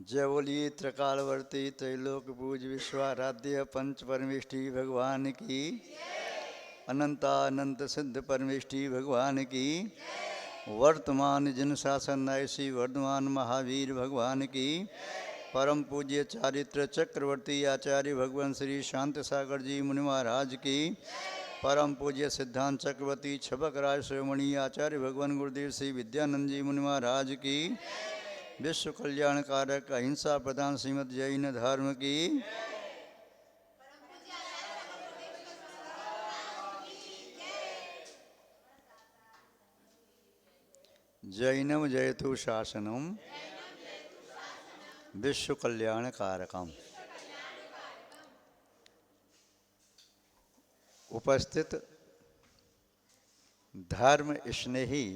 जय बोलिए त्रिकालवर्ती त्रैलोक पूज विश्वाराध्य पंच परमेष्टि भगवान की, अनंता अनंत सिद्ध परमेष्टि भगवान की, वर्तमान जन शासन ऐसी वर्धमान महावीर भगवान की, परम पूज्य चारित्र चक्रवर्ती आचार्य भगवान श्री शांत सागर जी मुनि महाराज की, परम पूज्य सिद्धांत चक्रवर्ती छबक राज शिरोमणि आचार्य भगवान गुरुदेव श्री विद्यानंद जी मुनि महाराज की, विश्व कल्याण कारक अहिंसा प्रधान श्रीमद जैन धर्म की, जैनम जयतु शासनम विश्व कल्याण कारकम। उपस्थित धर्म स्नेही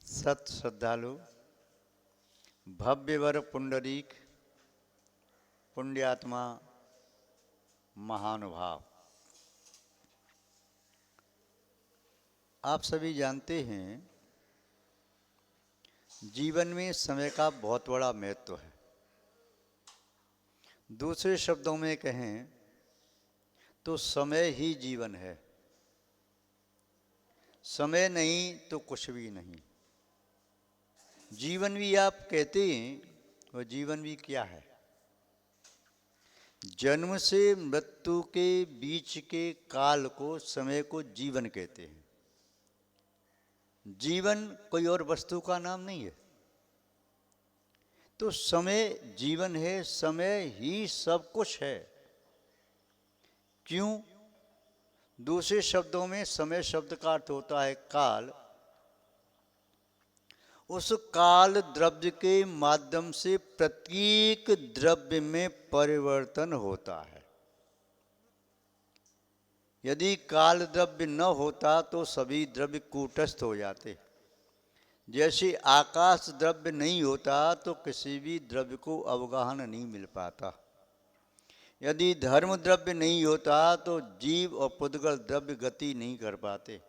सत श्रद्धालु भव्यवर पुंडरीक पुण्यात्मा महानुभाव, आप सभी जानते हैं जीवन में समय का बहुत बड़ा महत्व है। दूसरे शब्दों में कहें तो समय ही जीवन है, समय नहीं तो कुछ भी नहीं। जीवन भी आप कहते हैं, और जीवन भी क्या है? जन्म से मृत्यु के बीच के काल को, समय को जीवन कहते हैं। जीवन कोई और वस्तु का नाम नहीं है। तो समय जीवन है, समय ही सब कुछ है। क्यों? दूसरे शब्दों में समय शब्द का अर्थ होता है काल। उस काल द्रव्य के माध्यम से प्रत्येक द्रव्य में परिवर्तन होता है। यदि काल द्रव्य न होता तो सभी द्रव्य कूटस्थ हो जाते। जैसे आकाश द्रव्य नहीं होता तो किसी भी द्रव्य को अवगाहन नहीं मिल पाता। यदि धर्म द्रव्य नहीं होता तो जीव और पुद्गल द्रव्य गति नहीं कर पाते।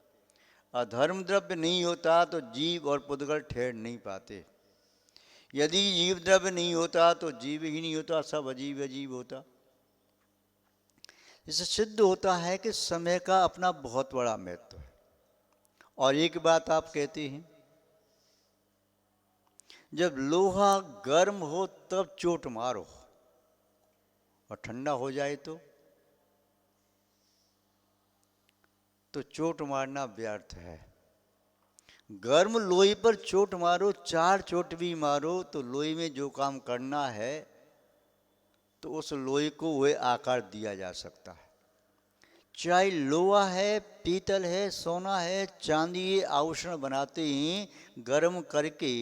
अधर्म द्रव्य नहीं होता तो जीव और पुद्गल ठहर नहीं पाते। यदि जीव द्रव्य नहीं होता तो जीव ही नहीं होता, सब अजीव अजीब होता। इससे सिद्ध होता है कि समय का अपना बहुत बड़ा महत्व है। और एक बात आप कहते हैं, जब लोहा गर्म हो तब चोट मारो, और ठंडा हो जाए तो चोट मारना व्यर्थ है। गर्म लोहे पर चोट मारो, 4 चोट भी मारो, तो लोहे में जो काम करना है तो उस लोहे को वह आकार दिया जा सकता है। चाहे लोहा है, पीतल है, सोना है, चांदी, आभूषण बनाते ही गर्म करके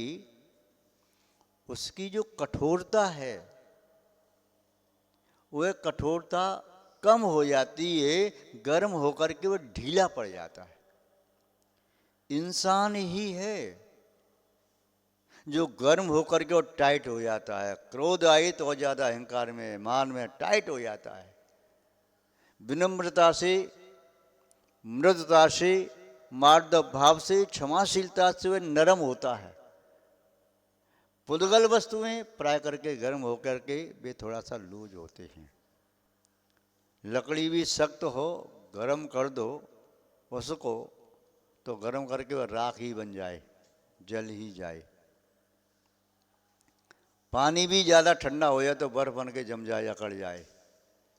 उसकी जो कठोरता है वह कठोरता कम हो जाती है, गर्म होकर के वह ढीला पड़ जाता है। इंसान ही है जो गर्म होकर के और टाइट हो जाता है। क्रोध आए तो ज़्यादा अहंकार में, मान में टाइट हो जाता है। विनम्रता से, मृदुता से, मार्दव भाव से, क्षमाशीलता से वह नरम होता है। पुद्गल वस्तुएं प्राय करके गर्म होकर के वे थोड़ा सा लूज होते हैं। लकड़ी भी सख्त हो, गर्म कर दो उसको तो गर्म करके वह राख ही बन जाए, जल ही जाए। पानी भी ज़्यादा ठंडा हो जाए तो बर्फ बन के जम जाए, अकड़ जाए।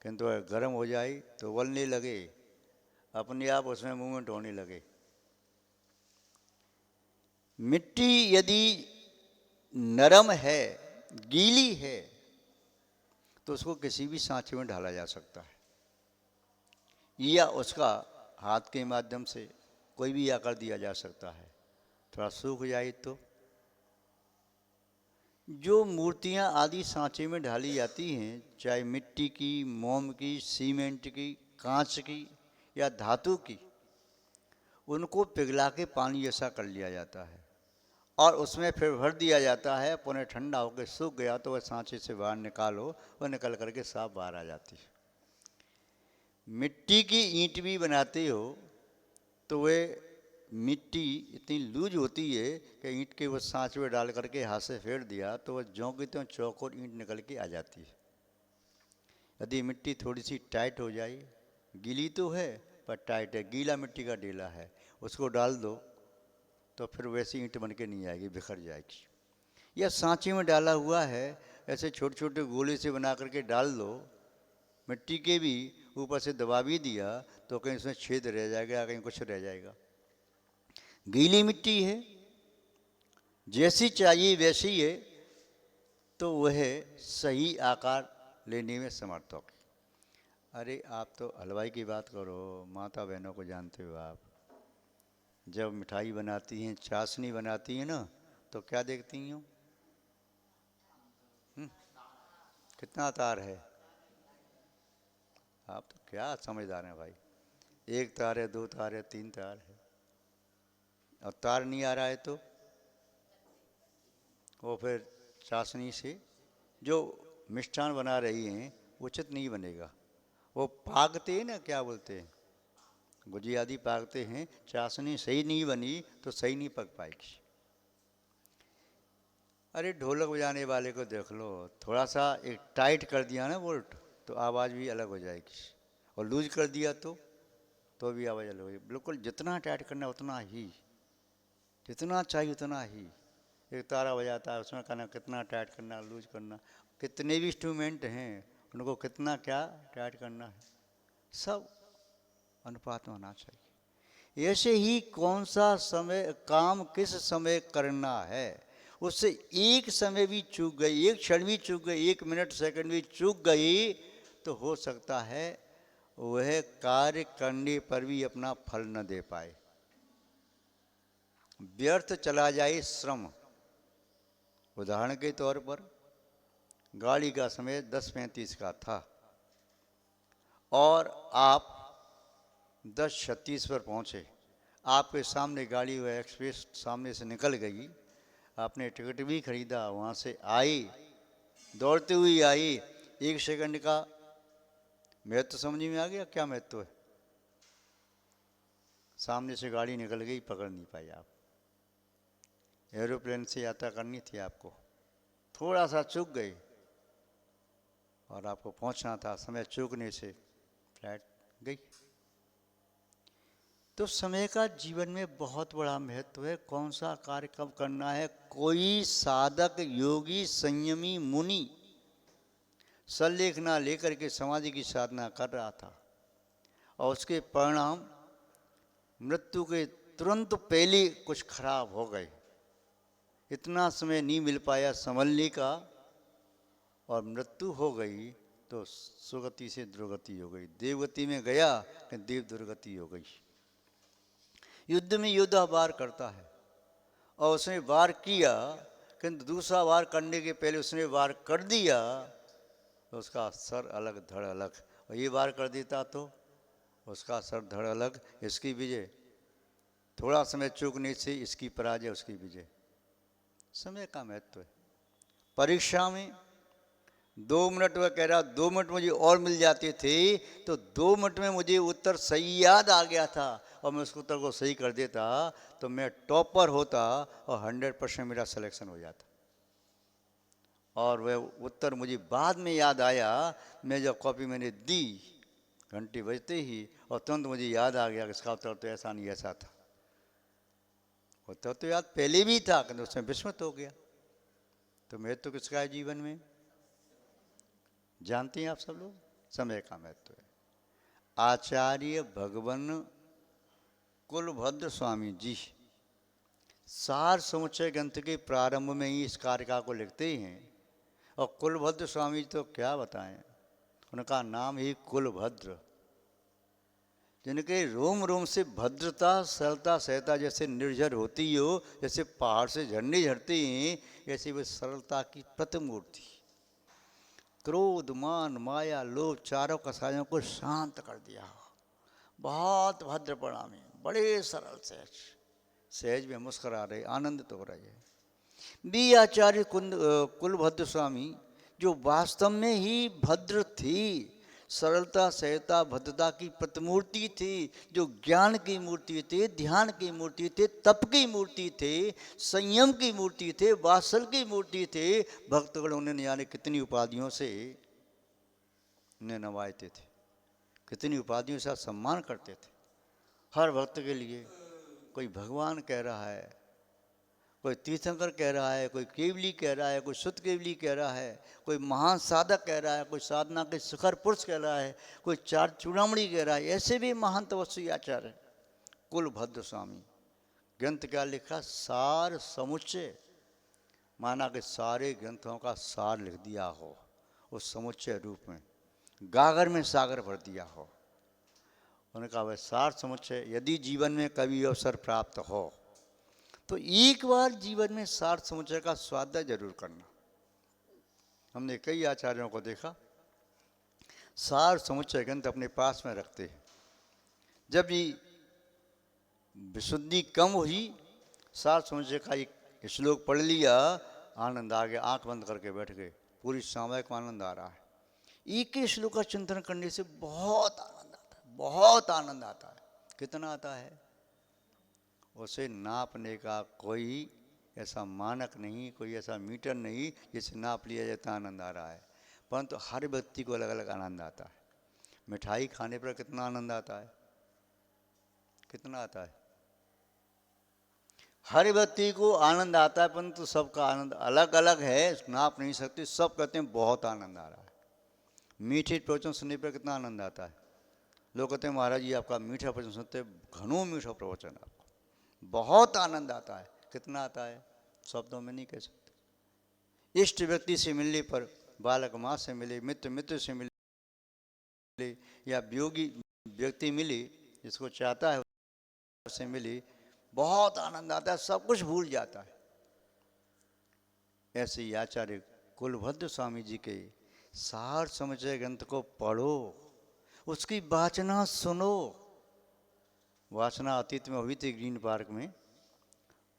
किंतु अगर गर्म हो जाए तो उबलने लगे, अपने आप उसमें मूवमेंट होने लगे। मिट्टी यदि नरम है, गीली है, तो उसको किसी भी सांचे में ढाला जा सकता है, या उसका हाथ के माध्यम से कोई भी आकार दिया जा सकता है। थोड़ा सूख जाए तो जो मूर्तियां आदि सांचे में ढाली जाती हैं, चाहे मिट्टी की, मोम की, सीमेंट की, कांच की या धातु की, उनको पिघला के पानी जैसा कर लिया जाता है और उसमें फिर भर दिया जाता है। पुनः ठंडा होकर सूख गया तो वह सांचे से बाहर निकालो, वह निकल करके साफ बाहर आ जाती है। मिट्टी की ईंट भी बनाते हो तो वे मिट्टी इतनी लूज होती है कि ईंट के वो सांच में डाल करके हाथ से फेर दिया तो वह ज्यों की त्यों चौकोर ईंट निकल के आ जाती है। यदि मिट्टी थोड़ी सी टाइट हो जाए, गीली तो है पर टाइट है, गीला मिट्टी का ढेला है, उसको डाल दो तो फिर वैसी ईंट बन के नहीं आएगी, बिखर जाएगी। या सांचे में डाला हुआ है, ऐसे छोटे छोटे गोले से बना करके डाल दो, मिट्टी के भी ऊपर से दबा भी दिया तो कहीं उसमें छेद रह जाएगा, कहीं कुछ रह जाएगा। गीली मिट्टी है, जैसी चाहिए वैसी है, तो वह सही आकार लेने में समर्थ होगी। अरे आप तो हलवाई की बात करो, माता बहनों को जानते हो आप, जब मिठाई बनाती हैं, चाशनी बनाती हैं ना, तो क्या देखती हो? कितना तार है? आप तो क्या समझदार हैं भाई। एक तार है, दो तार है, तीन तार है, और तार नहीं आ रहा है तो वो फिर चाशनी से जो मिष्ठान बना रही हैं उचित नहीं बनेगा। वो पाकते हैं ना, क्या बोलते हैं, गुजिया आदि पाकते हैं, चाशनी सही नहीं बनी तो सही नहीं पक पाएगी। अरे ढोलक बजाने वाले को देख लो, थोड़ा सा एक टाइट कर दिया ना बोल्ट तो आवाज़ भी अलग हो जाएगी, और लूज कर दिया तो भी आवाज़ अलग हो जाएगी। बिल्कुल जितना टाइट करना उतना ही, जितना चाहिए उतना ही। एक तारा बजाता है, उसमें कहना कितना टाइट करना, लूज करना, कितने भी इंस्ट्रूमेंट हैं उनको कितना क्या टाइट करना है, सब अनुपात में होना चाहिए। ऐसे ही कौन सा समय काम किस समय करना है, उससे एक समय भी चूक गई, एक क्षण भी चूक गई, एक मिनट सेकंड भी चूक गई तो हो सकता है वह कार्य करने पर भी अपना फल न दे पाए, व्यर्थ चला जाए श्रम। उदाहरण के तौर पर गाड़ी का समय 10:35 का था और आप 10:36 पर पहुँचे, आपके सामने गाड़ी वह एक्सप्रेस सामने से निकल गई, आपने टिकट भी खरीदा, वहाँ से आई, दौड़ते हुए आई, एक सेकंड का महत्व समझ में आ गया? क्या महत्व है? सामने से गाड़ी निकल गई, पकड़ नहीं पाई आप। एरोप्लेन से यात्रा करनी थी आपको, थोड़ा सा चूक गई और आपको पहुंचना था, समय चूकने से फ्लाइट गई। तो समय का जीवन में बहुत बड़ा महत्व है, कौन सा कार्य कब करना है। कोई साधक योगी संयमी मुनि सल्लेख ना लेकर के समाधि की साधना कर रहा था और उसके परिणाम मृत्यु के तुरंत पहले कुछ खराब हो गए, इतना समय नहीं मिल पाया संभलने का और मृत्यु हो गई, तो सुगति से दुर्गति हो गई। देवगति में गया कि देव दुर्गति हो गई। युद्ध में योद्धा वार करता है और उसने वार किया, किंतु दूसरा वार करने के पहले उसने वार कर दिया तो उसका सर अलग धड़ अलग, और ये वार कर देता तो उसका सर धड़ अलग, इसकी विजय। थोड़ा समय चूकने से इसकी पराजय, उसकी विजय। समय का महत्व है। परीक्षा में 2 मिनट, वह कह रहा 2 मिनट मुझे और मिल जाते थे तो 2 मिनट में मुझे उत्तर सही याद आ गया था और मैं उस उत्तर को सही कर देता तो मैं टॉपर होता और 100% मेरा सिलेक्शन हो जाता। और वह उत्तर मुझे बाद में याद आया, मैं जब कॉपी मैंने दी, घंटी बजते ही, और तुरंत मुझे याद आ गया कि इसका उत्तर तो ऐसा नहीं ऐसा था। उत्तर तो याद पहले भी था कि उसमें विस्मृत हो गया। तो महत्व तो किसका है जीवन में, जानते हैं आप सब लोग? समय का महत्व है। आचार्य भगवान कुलभद्र स्वामी जी सार समुच्चय ग्रंथ के प्रारंभ में ही इस कारिका को लिखते हैं, और कुलभद्र स्वामी तो क्या बताएं, उनका नाम ही कुलभद्र, जिनके रोम रोम से भद्रता सरलता सहता जैसे निर्झर होती हो, जैसे पहाड़ से झरने झरते हैं, ऐसी वे सरलता की प्रतिमूर्ति। क्रोध मान माया लोभ चारों कसायों को शांत कर दिया, बहुत भद्र प्रणामी, बड़े सरल सहज, सहज में मुस्कुरा रहे, आनंद तो हो रहे हैं। बी आचार्य कुलभद्र स्वामी जो वास्तव में ही भद्र थी, सरलता, सहजता, भद्रता की प्रतिमूर्ति थे, जो ज्ञान की मूर्ति थे, ध्यान की मूर्ति थे, तप की मूर्ति थे, संयम की मूर्ति थे, वात्सल की मूर्ति थे। भक्तगण उन्हें जाने कितनी उपाधियों से उन्हें नवाजते थे, कितनी उपाधियों से सम्मान करते थे। हर भक्त के लिए कोई भगवान कह रहा है, कोई तीर्थंकर कह रहा है, कोई केवली कह रहा है, कोई शुद्ध केवली कह रहा है, कोई महान साधक कह रहा है, कोई साधना के शिखर पुरुष कह रहा है, कोई चार चूड़ामणि कह रहा है। ऐसे भी महान तपस्वी आचार्य कुलभद्र स्वामी ग्रंथ क्या लिखा? सार समुच्चय, माना कि सारे ग्रंथों का सार लिख दिया हो उस समुच्चय रूप में, गागर में सागर भर दिया हो। उन्होंने कहा वह सार समुच्चय यदि जीवन में कभी अवसर प्राप्त हो तो एक बार जीवन में सार समुच्चय का स्वाध्याय जरूर करना। हमने कई आचार्यों को देखा सार समुच्चय ग्रंथ अपने पास में रखते, जब भी विशुद्धि कम हुई सार समुच्चय का एक श्लोक पढ़ लिया, आनंद आ गया, आंख बंद करके बैठ गए, पूरी सामयिक आनंद आ रहा है। एक ही श्लोक का चिंतन करने से बहुत आनंद आता है, बहुत आनंद आता है। कितना आता है उसे नापने का कोई ऐसा मानक नहीं, कोई ऐसा मीटर नहीं जिसे नाप लिया जाता आनंद आ रहा है। परंतु हर व्यक्ति को अलग अलग आनंद आता है। मिठाई खाने पर कितना आनंद आता है, कितना आता है? हर व्यक्ति को आनंद आता है, परंतु सबका आनंद अलग अलग है, नाप नहीं सकते। सब कहते हैं बहुत आनंद आ रहा है। मीठे प्रवचन सुनने पर कितना आनंद आता है? लोग कहते हैं महाराज जी आपका मीठा प्रवचन सुनते, घनों मीठा प्रवचन, आपको बहुत आनंद आता है। कितना आता है शब्दों में नहीं कह सकते। इष्ट व्यक्ति से मिलने पर, बालक माँ से मिले, मित्र मित्र से मिले, या वियोगी व्यक्ति मिले जिसको चाहता है उससे मिले, बहुत आनंद आता है, सब कुछ भूल जाता है। ऐसे ही आचार्य कुलभद्र स्वामी जी के सार समुच्चय ग्रंथ को पढ़ो, उसकी वाचना सुनो। वाचना अतीत में हुई थी ग्रीन पार्क में,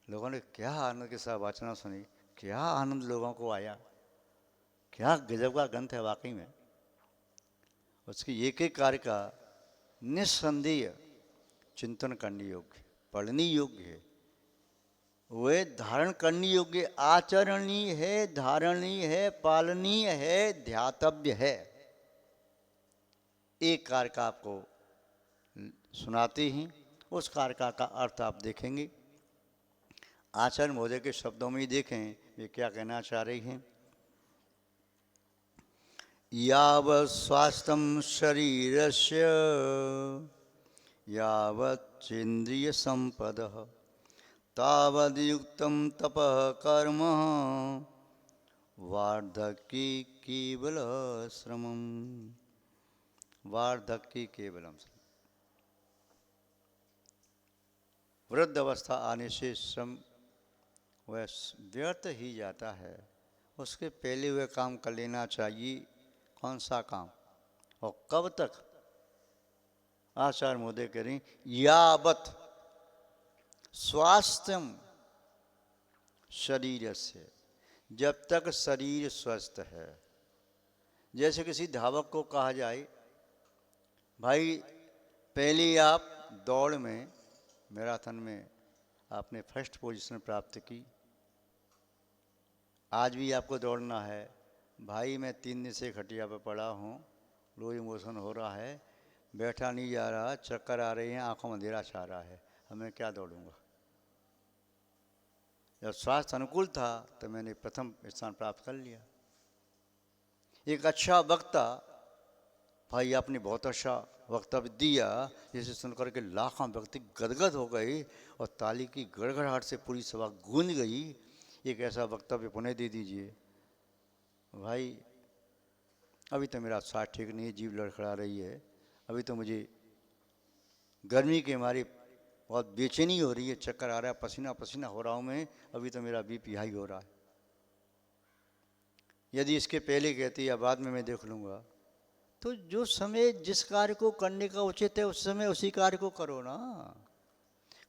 लोगों ने क्या आनंद के साथ वाचना सुनी, क्या आनंद लोगों को आया, क्या गजब का ग्रंथ है वाकई में। उसकी एक एक कार्य का निस्संदेह चिंतन करने योग्य, पढ़ने योग्य है, वे धारण करने योग्य, आचरणीय है, धारणीय है, पालनीय है, ध्यातव्य है। एक कार्य का आपको सुनाते ही उस कार्य का अर्थ आप देखेंगे। आचार्य महोदय के शब्दों में ही देखें ये क्या कहना चाह रही हैं। यावत् स्वास्थ्यं शरीरस्य यावच्चेन्द्रिय संपदः तावद्युक्तं तपः कर्म वार्धक्ये केवलं श्रमम्। वार्धक्ये केवलम श्रम, वृद्ध अवस्था आने से श्रम वह व्यर्थ ही जाता है। उसके पहले वह काम कर लेना चाहिए। कौन सा काम और कब तक? आचार्य महोदय कह रहे यावत स्वास्थ्यम शरीर से, जब तक शरीर स्वस्थ है। जैसे किसी धावक को कहा जाए भाई पहले आप दौड़ में, मैराथन में आपने फर्स्ट पोजीशन प्राप्त की, आज भी आपको दौड़ना है। भाई मैं 3 दिन से खटिया पर पड़ा हूँ, लूज मोशन हो रहा है, बैठा नहीं जा रहा, चक्कर आ रहे हैं, आंखों में अंधेरा छा रहा है, हमें क्या दौड़ूंगा। जब स्वास्थ्य अनुकूल था तो मैंने प्रथम स्थान प्राप्त कर लिया। एक अच्छा वक्ता, भाई आपने बहुत अच्छा वक्तव्य दिया, जिसे सुनकर के लाखों व्यक्ति गदगद हो गए और ताली की गड़गड़ाहट से पूरी सभा गूंज गई। एक ऐसा वक्तव्य पुनः दे दीजिए। भाई अभी तो मेरा स्वास्थ्य ठीक नहीं है, जीभ लड़खड़ा रही है, अभी तो मुझे गर्मी के मारे बहुत बेचैनी हो रही है, चक्कर आ रहा है, पसीना पसीना हो रहा हूँ मैं, अभी तो मेरा बीपी हाई हो रहा है। यदि इसके पहले कहती या बाद में मैं देख लूँगा, तो जो समय जिस कार्य को करने का उचित है उस समय उसी कार्य को करो ना।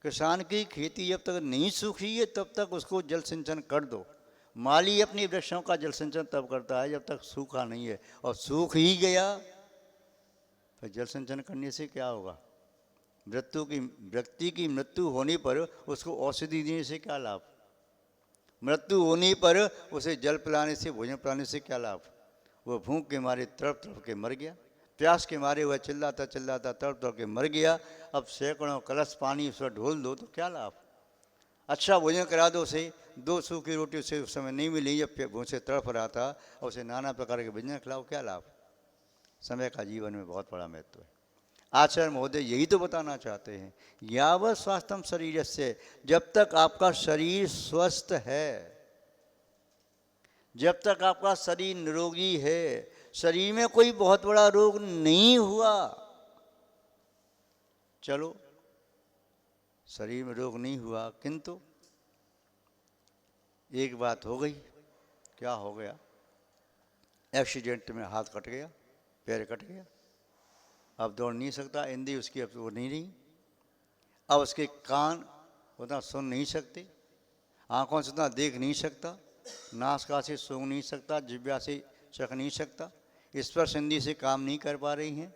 किसान की खेती जब तक नहीं सूखी है तब तक उसको जल सिंचन कर दो। माली अपनी वृक्षों का जल सिंचन तब करता है जब तक सूखा नहीं है, और सूख ही गया तो जल संचयन करने से क्या होगा? व्यक्ति की मृत्यु होने पर उसको औषधि देने से क्या लाभ? मृत्यु होने पर उसे जल पिलाने से, भोजन पिलाने से क्या लाभ? वो भूख के मारे तड़प तड़प के मर गया, प्यास के मारे वह चिल्लाता चिल्लाता तड़प तड़प के मर गया। अब सैकड़ों कलश पानी उस पर ढोल दो तो क्या लाभ? अच्छा भोजन करा दो उसे, 2 सूखी रोटी उसे उस समय नहीं मिली जब भूख से तड़प रहा था, और उसे नाना प्रकार के व्यंजन खिलाओ, क्या लाभ? समय का जीवन में बहुत बड़ा महत्व है। आचार्य महोदय यही तो बताना चाहते हैं, यावत स्वास्थ्यम शरीर से, जब तक आपका शरीर स्वस्थ है, जब तक आपका शरीर निरोगी है, शरीर में कोई बहुत बड़ा रोग नहीं हुआ, चलो शरीर में रोग नहीं हुआ, किंतु एक बात हो गई। क्या हो गया? एक्सीडेंट में हाथ कट गया, पैर कट गया, अब दौड़ नहीं सकता, इंद्री उसकी अब वो नहीं रही, अब उसके कान उतना सुन नहीं सकते, आंखों से उतना देख नहीं सकता, नासिका से सूंघ नहीं सकता, जिह्वा से चख नहीं सकता, स्पर्श इंद्री से काम नहीं कर पा रही हैं।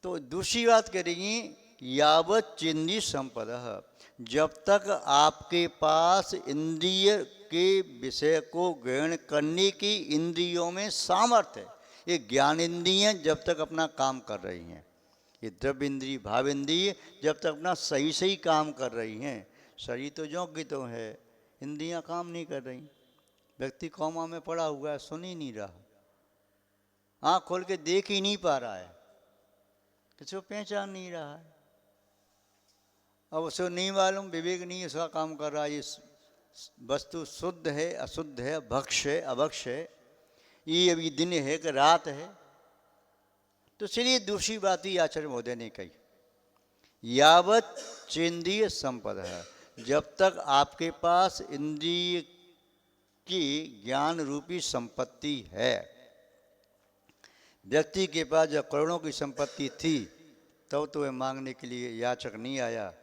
तो दूसरी बात कह रही हैं, यावत चिंदी संपदा, जब तक आपके पास इंद्रिय के विषय को ग्रहण करने की इंद्रियों में सामर्थ्य है, ये ज्ञान इंद्रियां जब तक अपना काम कर रही हैं, ये द्रव्य इंद्रिय भाव इंद्रिय जब तक अपना सही सही काम कर रही हैं, शरीर तो योग्य तो है, इंद्रियां काम नहीं कर रही। व्यक्ति कोमा में पड़ा हुआ है, सुन ही नहीं रहा, आँख खोल के देख ही नहीं पा रहा है, किसी को पहचान नहीं रहा है, अब उसे नहीं मालूम, विवेक नहीं उसका काम कर रहा है, ये वस्तु शुद्ध है अशुद्ध है, भक्ष है अभक्ष है, ये अभी दिन है कि रात है। तो चलिए दूसरी बात ही आचार्य महोदय ने कही, यावत चेंद्रिय संपदा है, जब तक आपके पास इंद्रिय की ज्ञान रूपी संपत्ति है। व्यक्ति के पास जब करोड़ों की संपत्ति थी तब तो वह मांगने के लिए याचक नहीं आया,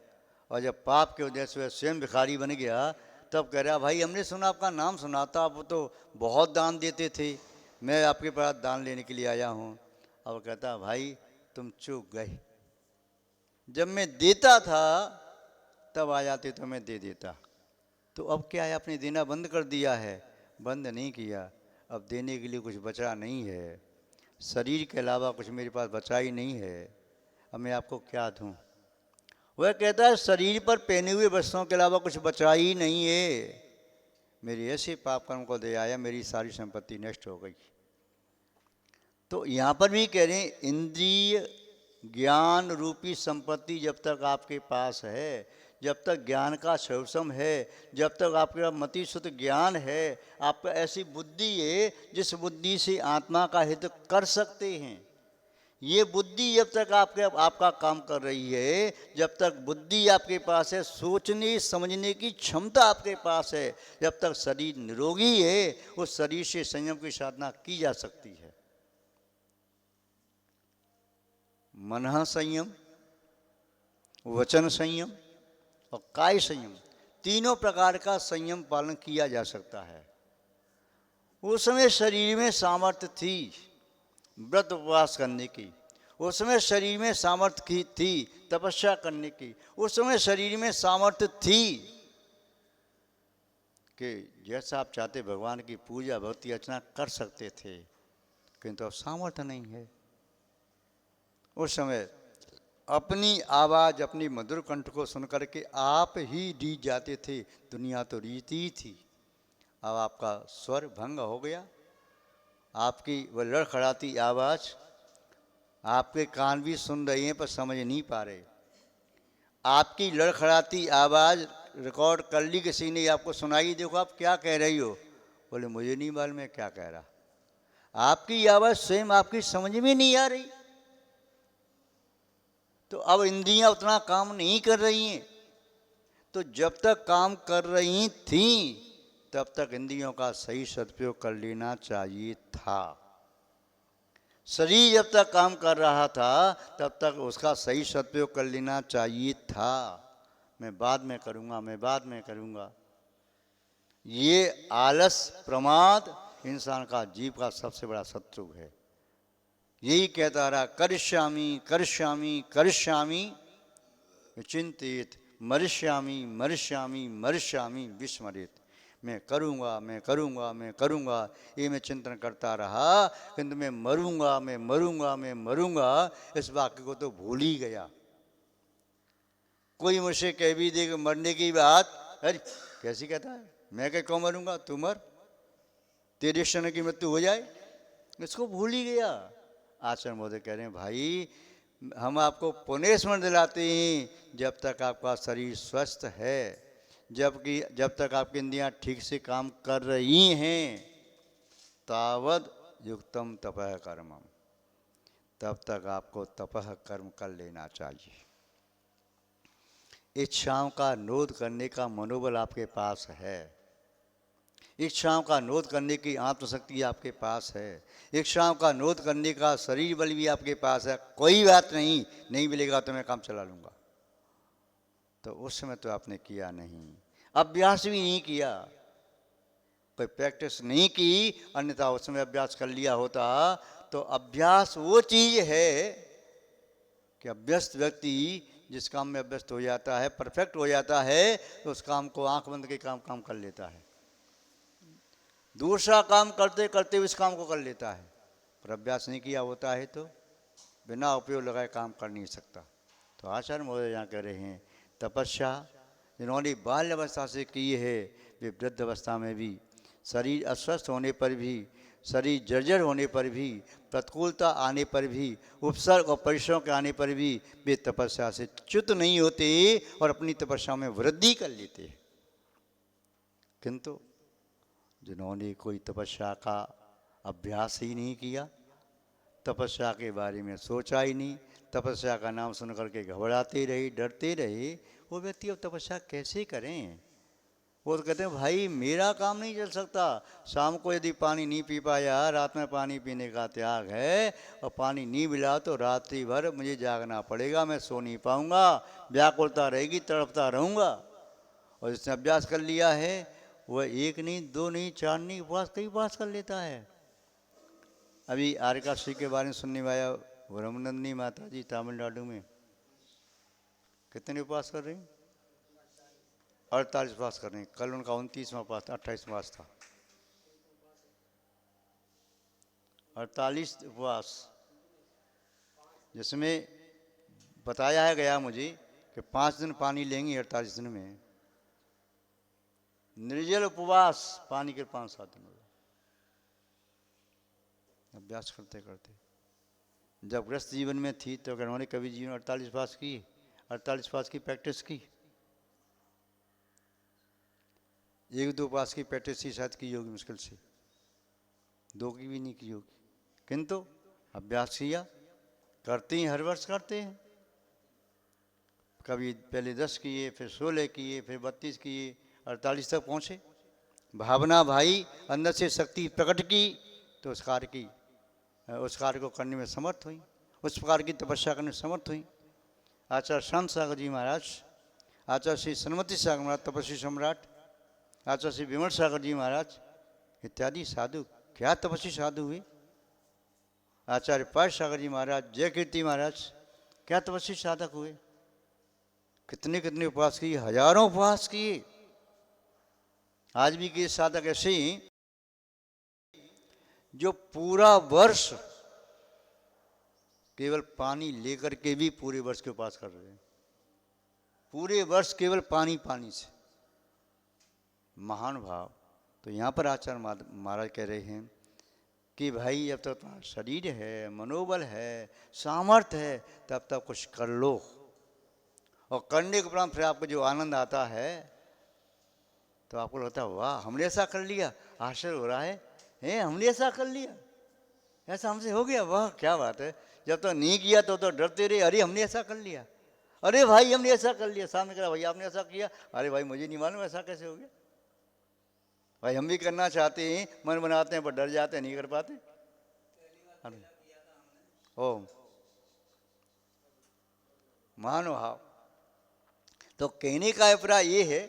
और जब पाप के वजह से वह स्वयं भिखारी बन गया तब कह रहा, भाई हमने सुना आपका नाम सुना था, आप तो बहुत दान देते थे, मैं आपके पास दान लेने के लिए आया हूँ। अब कहता, भाई तुम चूक गए, जब मैं देता था तब आ जाते तो मैं दे देता, तो अब क्या है, आपने देना बंद कर दिया है? बंद नहीं किया, अब देने के लिए कुछ बचा नहीं है, शरीर के अलावा कुछ मेरे पास बचा ही नहीं है, अब मैं आपको क्या दूँ? वह कहता है, शरीर पर पहने हुए वस्त्रों के अलावा कुछ बचा ही नहीं है, मेरे ऐसे पाप कर्म को दे आया, मेरी सारी संपत्ति नष्ट हो गई। तो यहाँ पर भी कह रहे हैं, इंद्रिय ज्ञान रूपी संपत्ति जब तक आपके पास है, जब तक ज्ञान का शौसम है, जब तक आपका मति शुद्ध ज्ञान है, आपका ऐसी बुद्धि है जिस बुद्धि से आत्मा का हित कर सकते हैं, ये बुद्धि जब तक आपका काम कर रही है, जब तक बुद्धि आपके पास है, सोचने समझने की क्षमता आपके पास है, जब तक शरीर निरोगी है, उस शरीर से संयम की साधना की जा सकती है। मन संयम, वचन संयम और काय संयम, तीनों प्रकार का संयम पालन किया जा सकता है। उस समय शरीर में सामर्थ्य थी व्रत उपवास करने की, उस समय शरीर में सामर्थ्य थी तपस्या करने की, उस समय शरीर में सामर्थ्य थी कि जैसा आप चाहते भगवान की पूजा भक्ति अर्चना कर सकते थे, किंतु अब सामर्थ्य नहीं है। उस समय अपनी आवाज़, अपनी मधुर कंठ को सुनकर के आप ही रीझ जाते थे, दुनिया तो रीझती ही थी। अब आपका स्वर भंग हो गया, आपकी वह लड़खड़ाती आवाज़, आपके कान भी सुन रहे हैं पर समझ नहीं पा रहे, आपकी लड़खड़ाती आवाज़ रिकॉर्ड कर ली किसी ने, आपको सुनाई, देखो आप क्या कह रही हो, बोले मुझे नहीं मालूम मैं क्या कह रहा, आपकी आवाज़ स्वयं आपकी समझ में नहीं आ रही। तो अब इंद्रियां उतना काम नहीं कर रही हैं, तो जब तक काम कर रही थीं तब तक इंद्रियों का सही सदुपयोग कर लेना चाहिए था। शरीर जब तक काम कर रहा था तब तक उसका सही सदुपयोग कर लेना चाहिए था। मैं बाद में करूँगा, मैं बाद में करूँगा, ये आलस प्रमाद इंसान का जीव का सबसे बड़ा शत्रु है। यही कहता रहा, करिष्यामि करिष्यामि करिष्यामि चिंतित, मरिष्यामि मरिष्यामि मरिष्यामि विस्मरित। मैं करूँगा मैं करूँगा मैं करूँगा, ये मैं चिंतन करता रहा, किंतु मैं मरूँगा मैं मरूँगा मैं मरूँगा, इस वाक्य को तो भूल ही गया। कोई मुझसे कह भी दे कि मरने की बात, अरे कैसी कहता है, मैं क्या क्यों मरूँगा, तू मर, तेरे क्षण की मृत्यु हो जाए, इसको भूल ही गया। आचार्य महोदय कह रहे हैं, भाई हम आपको पुनः स्मरण दिलाते हैं जब तक आपका शरीर स्वस्थ है, जब तक आपकी इंद्रियां ठीक से काम कर रही हैं, तावद युक्तम तपः कर्मम, तब तक आपको तपः कर्म कर लेना चाहिए। इच्छाओं का नोध करने का मनोबल आपके पास है, इच्छाओं का नोध करने की आत्मशक्ति आपके पास है, इच्छाओं का नोध करने का शरीर बल भी आपके पास है। कोई बात नहीं, नहीं मिलेगा तो मैं काम चला लूँगा। तो उस समय तो आपने किया नहीं, अभ्यास भी नहीं किया, कोई प्रैक्टिस नहीं की, अन्यथा उस समय अभ्यास कर लिया होता। तो अभ्यास वो चीज़ है कि अभ्यस्त व्यक्ति जिस काम में अभ्यस्त हो जाता है, परफेक्ट हो जाता है, तो उस काम को आंख बंद के काम कर लेता है, दूसरा काम करते करते इस काम को कर लेता है। पर अभ्यास नहीं किया होता है तो बिना उपयोग लगाए काम कर नहीं सकता। तो आचार्य महोदय यहाँ कह रहे हैं, तपस्या जिन्होंने बाल्य अवस्था से की है, वे वृद्ध अवस्था में भी, शरीर अस्वस्थ होने पर भी, शरीर जर्जर होने पर भी, प्रतिकूलता आने पर भी, उपसर्ग और परिश्रम के आने पर भी वे तपस्या से च्युत नहीं होते और अपनी तपस्या में वृद्धि कर लेते हैं। किंतु जिन्होंने कोई तपस्या का अभ्यास ही नहीं किया, तपस्या के बारे में सोचा ही नहीं, तपस्या का नाम सुन करके घबराते रहे, डरते रहे, वो व्यक्ति अब तपस्या कैसे करें। वो तो कहते हैं भाई मेरा काम नहीं चल सकता, शाम को यदि पानी नहीं पी पाया, रात में पानी पीने का त्याग है, और पानी नहीं मिला तो रात्रि भर मुझे जागना पड़ेगा, मैं सो नहीं पाऊँगा, व्याकुलता रहेगी, तड़पता रहूँगा। और जिसने अभ्यास कर लिया है वह एक नहीं, दो नहीं, चार नहीं, उपवास कई उपवास कर लेता है। अभी आर्का श्री के बारे में सुनने में आया, ब्रह्मनंदिनी माता जी तमिलनाडु में कितने उपवास कर रही हैं, 48 उपवास कर रहे हैं। कल उनका 29वां उपवास था, 28वां उपवास था, 48 उपवास, जिसमें बताया गया मुझे कि 5 दिन पानी लेंगे 48 दिन में, निर्जल उपवास, पानी के 5-7 दिन अभ्यास करते करते। जब ग्रस्त जीवन में थी तो अगर उन्होंने कभी जीवन 48 उपवास की, 48 उपवास की प्रैक्टिस की, 1-2 उपवास की प्रैक्टिस ही शायद की होगी, मुश्किल से 2 की भी नहीं की होगी, किंतु अभ्यास किया, करते हैं, हर वर्ष करते हैं। कभी पहले 10 किए, फिर 16 किए, फिर 32 किए, 48 तक पहुँचे। भावना भाई अंदर से शक्ति प्रकट की तो उस कार्य को करने में समर्थ हुई, उस प्रकार की तपस्या करने में समर्थ हुई। आचार्य शांत सागर जी महाराज, आचार्य श्री सन्मति सागर महाराज तपस्वी सम्राट, आचार्य श्री विमल सागर जी महाराज इत्यादि साधु क्या तपस्वी साधु हुए। आचार्य पाठ सागर जी महाराज, जय कीर्ति महाराज क्या तपस्वी साधक हुए। कितने कितने उपवास किए, हजारों उपवास किए। आज भी के साधक ऐसे ही जो पूरा वर्ष केवल पानी लेकर के भी पूरे वर्ष के उपवास कर रहे हैं, पूरे वर्ष केवल पानी पानी से। महान भाव। तो यहाँ पर आचार्य महाराज कह रहे हैं कि भाई जब तक तुम्हारा शरीर है, मनोबल है, सामर्थ्य है, तब तक कुछ कर लो, और करने के उपरांत फिर आपको जो आनंद आता है तो आपको लगता है वाह हमने ऐसा कर लिया, आश्चर्य हो रहा है हमने ऐसा कर लिया, ऐसा हमसे हो गया, वाह क्या बात है। जब तक नहीं किया तो डरते रहे, अरे हमने ऐसा कर लिया, अरे भाई हमने ऐसा कर लिया, सामने कहा भाई आपने ऐसा किया, अरे भाई मुझे नहीं मालूम ऐसा कैसे हो गया। भाई हम भी करना चाहते हैं, मन बनाते हैं पर डर जाते हैं, नहीं कर पाते। ओ महानुभाव। तो कहने का अभिप्राय ये है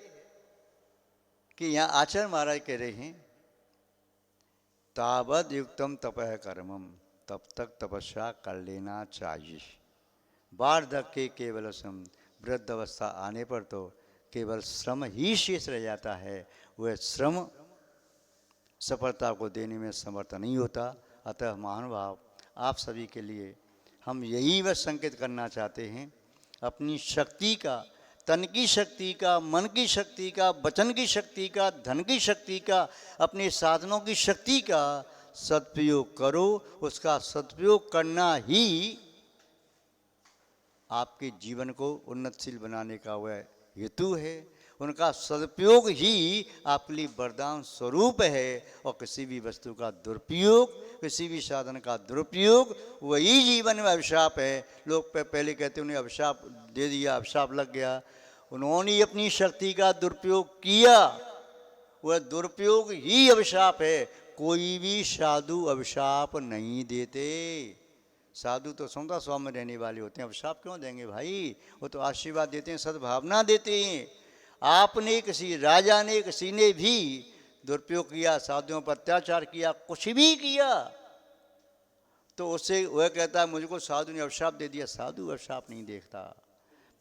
कि यहाँ आचार्य महाराज कह रहे हैं तावद युक्तम तपः कर्मम, तब तक तपस्या कर लेना चाहिए। वार्धक्य केवल श्रम, वृद्ध अवस्था आने पर तो केवल श्रम ही शेष रह जाता है। वह श्रम सफलता को देने में समर्थ नहीं होता। अतः महानुभाव, आप सभी के लिए हम यही वह संकेत करना चाहते हैं, अपनी शक्ति का, तन की शक्ति का, मन की शक्ति का, वचन की शक्ति का, धन की शक्ति का, अपने साधनों की शक्ति का सदुपयोग करो। उसका सदुपयोग करना ही आपके जीवन को उन्नतशील बनाने का वह हेतु है। उनका सदुपयोग ही आपके लिए वरदान स्वरूप है। और किसी भी वस्तु का दुरुपयोग, किसी भी साधन का दुरुपयोग वही जीवन में अभिशाप है। लोग पहले कहते उन्हें अभिशाप दे दिया, अभिशाप लग गया। उन्होंने अपनी शक्ति का दुरुपयोग किया, वह दुरुपयोग ही अभिशाप है। कोई भी साधु अभिशाप नहीं देते। साधु तो सौंदा स्वामी में रहने वाले होते हैं, अभिशाप क्यों देंगे भाई? वो तो आशीर्वाद देते हैं, सद्भावना देते हैं। आपने, किसी राजा ने, किसी ने भी दुरुपयोग किया, साधुओं पर अत्याचार किया, कुछ भी किया, तो उससे वह कहता है मुझको साधु ने अभिशाप दे दिया। साधु अभिशाप नहीं देखता,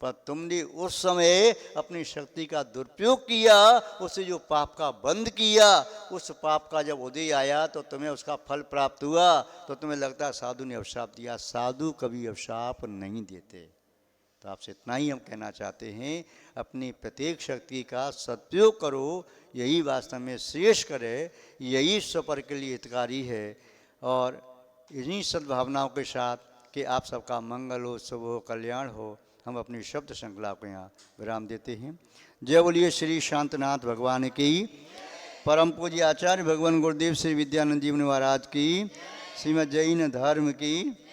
पर तुमने उस समय अपनी शक्ति का दुरुपयोग किया, उससे जो पाप का बंध किया, उस पाप का जब उदय आया तो तुम्हें उसका फल प्राप्त हुआ, तो तुम्हें लगता है साधु ने अभिशाप दिया। साधु कभी अभिशाप नहीं देते। तो आपसे इतना ही हम कहना चाहते हैं, अपनी प्रत्येक शक्ति का सदुपयोग करो। यही वास्तव में श्रेष्ठ करे, यही स्वपर के लिए हितकारी है। और इन्हीं सद्भावनाओं के साथ कि आप सबका मंगल हो, शुभ हो, कल्याण हो, हम अपनी शब्द श्रृंखला को यहाँ विराम देते हैं। जय बोलिए श्री शांतनाथ भगवान की, परम पूज्य आचार्य भगवान गुरुदेव श्री विद्यानंद जी महाराज की, श्रीमद् जैन धर्म की।